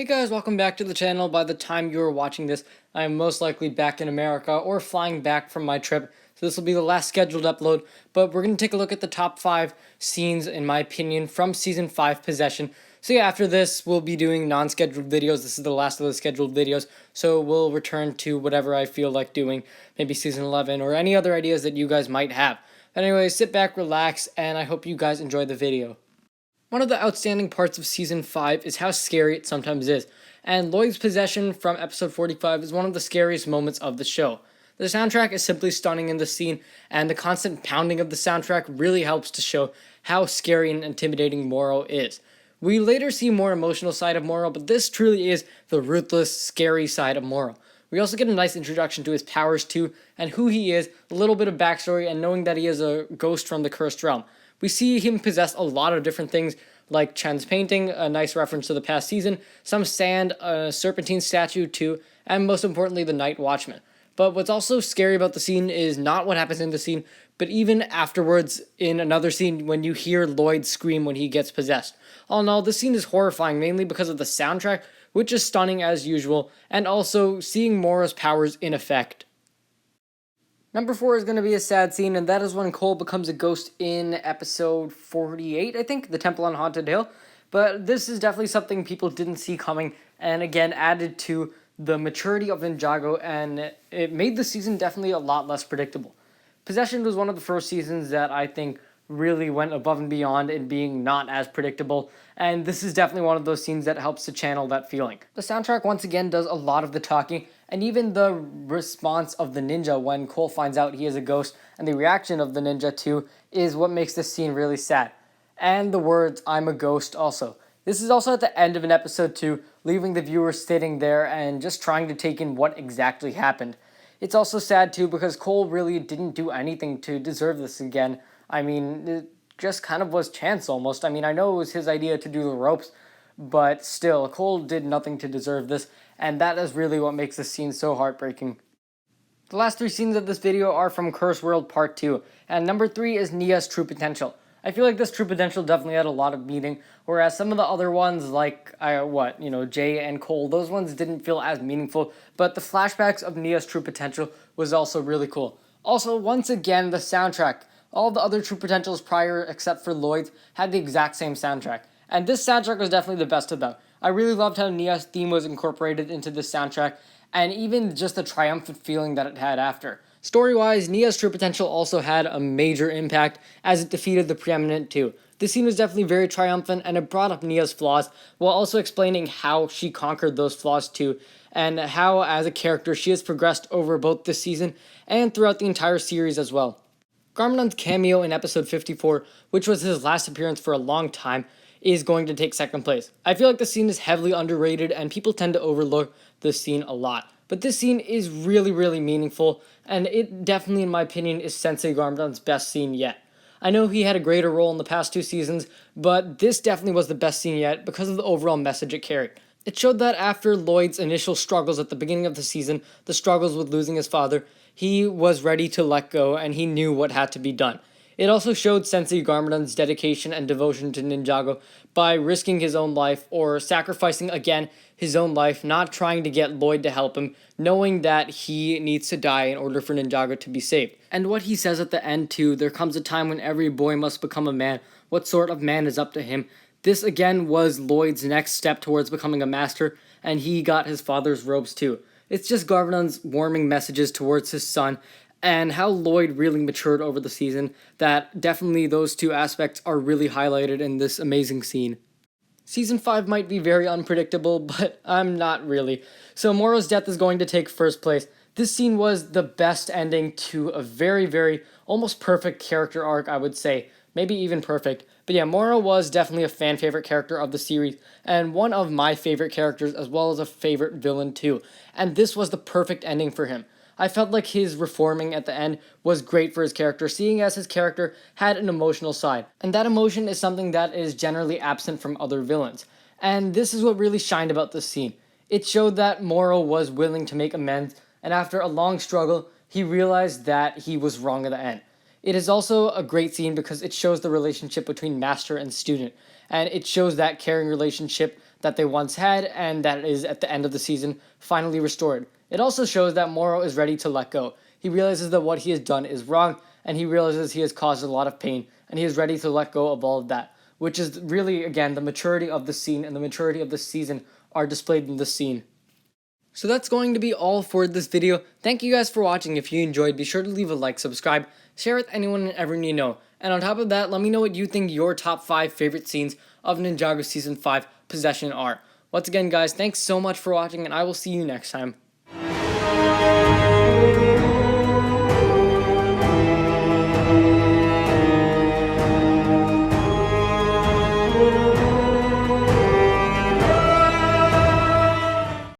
Hey guys, welcome back to the channel. By the time you are watching this, I am most likely back in America or flying back from my trip. So this will be the last scheduled upload, but we're going to take a look at the top 5 scenes, in my opinion, from Season 5 Possession. So yeah, after this, we'll be doing non-scheduled videos. This is the last of the scheduled videos, so we'll return to whatever I feel like doing, maybe Season 11 or any other ideas that you guys might have. But anyway, sit back, relax, and I hope you guys enjoy the video. One of the outstanding parts of Season 5 is how scary it sometimes is, and Lloyd's Possession from episode 45 is one of the scariest moments of the show. The soundtrack is simply stunning in the scene, and the constant pounding of the soundtrack really helps to show how scary and intimidating Morrel is. We later see more emotional side of Morrel, but this truly is the ruthless, scary side of Morrel. We also get a nice introduction to his powers too, and who he is, a little bit of backstory, and knowing that he is a ghost from the Cursed Realm. We see him possess a lot of different things, like Chen's painting, a nice reference to the past season, some sand, a serpentine statue too, and most importantly, the Night Watchman. But what's also scary about the scene is not what happens in the scene, but even afterwards in another scene when you hear Lloyd scream when he gets possessed. All in all, this scene is horrifying, mainly because of the soundtrack, which is stunning as usual, and also seeing Morrel's powers in effect. Number 4 is going to be a sad scene, and that is when Cole becomes a ghost in episode 48, I think, The Temple on Haunted Hill. But this is definitely something people didn't see coming, and again, added to the maturity of Ninjago, and it made the season definitely a lot less predictable. Possession was one of the first seasons that I think really went above and beyond in being not as predictable, and this is definitely one of those scenes that helps to channel that feeling. The soundtrack once again does a lot of the talking, and even the response of the ninja when Cole finds out he is a ghost, and the reaction of the ninja too, is what makes this scene really sad. And the words, "I'm a ghost" also. This is also at the end of an episode too, leaving the viewer sitting there and just trying to take in what exactly happened. It's also sad too because Cole really didn't do anything to deserve this again. I mean, it just kind of was chance almost. I mean, I know it was his idea to do the ropes, but still, Cole did nothing to deserve this, and that is really what makes this scene so heartbreaking. The last 3 scenes of this video are from Curse World Part 2, and number 3 is Nias' true potential. I feel like this true potential definitely had a lot of meaning, whereas some of the other ones, like, Jay and Cole, those ones didn't feel as meaningful, but the flashbacks of Nias' true potential was also really cool. Also, once again, the soundtrack. All the other true potentials prior, except for Lloyd's, had the exact same soundtrack. And this soundtrack was definitely the best of them. I really loved how Nias' theme was incorporated into this soundtrack, and even just the triumphant feeling that it had after. Story-wise, Nias' true potential also had a major impact, as it defeated the Preeminent too. This scene was definitely very triumphant, and it brought up Nias' flaws, while also explaining how she conquered those flaws too, and how, as a character, she has progressed over both this season and throughout the entire series as well. Garmadon's cameo in episode 54, which was his last appearance for a long time, is going to take second place. I feel like the scene is heavily underrated and people tend to overlook this scene a lot. But this scene is really, really meaningful, and it definitely, in my opinion, is Sensei Garmadon's best scene yet. I know he had a greater role in the past 2 seasons, but this definitely was the best scene yet because of the overall message it carried. It showed that after Lloyd's initial struggles at the beginning of the season, the struggles with losing his father, he was ready to let go and he knew what had to be done. It also showed Sensei Garmadon's dedication and devotion to Ninjago by risking his own life or sacrificing again his own life, not trying to get Lloyd to help him, knowing that he needs to die in order for Ninjago to be saved. And what he says at the end too, there comes a time when every boy must become a man. What sort of man is up to him? This again was Lloyd's next step towards becoming a master, and he got his father's robes too. It's just Garmadon's warming messages towards his son, and how Lloyd really matured over the season, that definitely those 2 aspects are really highlighted in this amazing scene. Season 5 might be very unpredictable, but I'm not really. So Morrel's death is going to take first place. This scene was the best ending to a very, very, almost perfect character arc, I would say. Maybe even perfect. But yeah, Morrel was definitely a fan favorite character of the series, and one of my favorite characters, as well as a favorite villain too. And this was the perfect ending for him. I felt like his reforming at the end was great for his character, seeing as his character had an emotional side. And that emotion is something that is generally absent from other villains. And this is what really shined about this scene. It showed that Morrel was willing to make amends, and after a long struggle, he realized that he was wrong at the end. It is also a great scene because it shows the relationship between master and student, and it shows that caring relationship that they once had and that is at the end of the season finally restored. It also shows that Morrel is ready to let go. He realizes that what he has done is wrong, and he realizes he has caused a lot of pain, and he is ready to let go of all of that, which is really, again, the maturity of the scene and the maturity of the season are displayed in this scene. So that's going to be all for this video. Thank you guys for watching. If you enjoyed, be sure to leave a like, subscribe, share with anyone and everyone you know. And on top of that, let me know what you think your top 5 favorite scenes of Ninjago Season 5 Possession are. Once again, guys, thanks so much for watching, and I will see you next time.